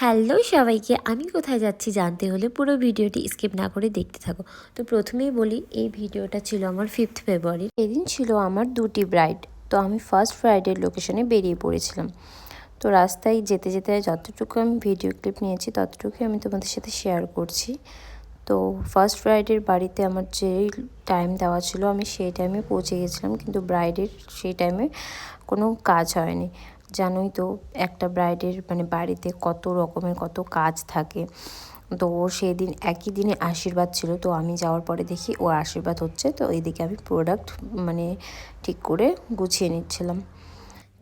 Hello সবাইকে, আমি কোথায় যাচ্ছি জানতে হলে পুরো ভিডিওটি স্কিপ না করে দেখতে থাকো। তো প্রথমেই বলি, এই ভিডিওটা ছিল আমার 5th ফেব্রুয়ারি। এদিন ছিল আমার দুটি ব্রাইড। তো আমি ফার্স্ট ব্রাইডের লোকেশনে বেরিয়ে পড়েছিলাম। তো রাস্তায় যেতে যেতে যতটুকু আমি ভিডিও ক্লিপ নিয়েছি ততটুকুই আমি তোমাদের সাথে শেয়ার করছি। তো ফার্স্ট ব্রাইডের বাড়িতে আমার যে টাইম দেওয়া ছিল আমি সেই টাইমে পৌঁছে গেছিলাম, কিন্তু ব্রাইডের সেই টাইমে কোনো কাজ হয়নি। জানোই তো একটা ব্রাইডের বাড়িতে কত রকমের কত কাজ থাকে। তো ওর সেই দিন একই দিনে আশীর্বাদ ছিল, তো আমি যাওয়ার পরে দেখি ওর আশীর্বাদ হচ্ছে। তো এইদিকে আমি প্রোডাক্ট ঠিক করে গুছিয়ে নিচ্ছিলাম।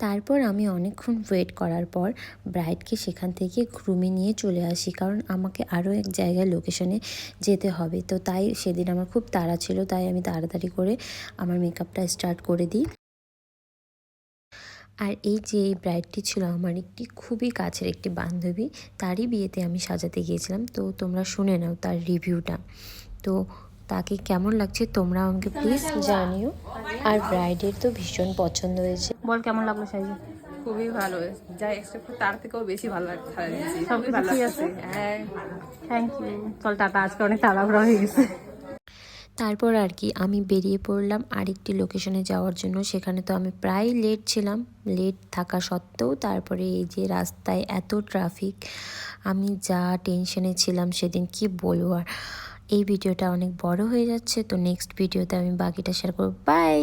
তারপর আমি অনেকক্ষণ ওয়েট করার পর ব্রাইডকে সেখান থেকে গ্রুমে নিয়ে চলে আসি, কারণ আমাকে আরও এক জায়গায় লোকেশনে যেতে হবে। তো তাই সেদিন আমার খুব তাড়া ছিল, তাই আমি তাড়াতাড়ি করে আমার মেকআপটা স্টার্ট করে দিই। আর এই ব্রাইডটি ছিল আমার একটি খুবই কাছের একটি বান্ধবী, তারই বিয়েতে আমি সাজাতে গিয়েছিলাম। তো তোমরা শুনে নাও তার রিভিউটা। তো তাকে কেমন লাগছে তোমরা আমাকে প্লিজ জানিও। আর ব্রাইডের তো ভীষণ পছন্দ হয়েছে। বল কেমন লাগলো সাইজে? খুবই ভালো হয়েছে, যা এক্সপেক্ট করি তার থেকেও বেশি ভালো লাগছে। সব কিছু ভালো ঠিক লাগছে। আছে? হ্যাঁ, থ্যাংক ইউ। চল টাটা, আজকে অনেক তাড়াহুড়া হয়ে গেছে। তারপর আর কি আমি বেরিয়ে পড়লাম আরেকটি লোকেশনে যাওয়ার জন্য। সেখানে তো আমি প্রায় লেট ছিলাম। লেট থাকা সত্ত্বেও তারপরে এই যে রাস্তায় এত ট্রাফিক, আমি যা টেনশনে ছিলাম সেদিন কি বলবো। আর এই ভিডিওটা অনেক বড় হয়ে যাচ্ছে, তো নেক্সট ভিডিওতে আমি বাকিটা শেয়ার করব। বাই।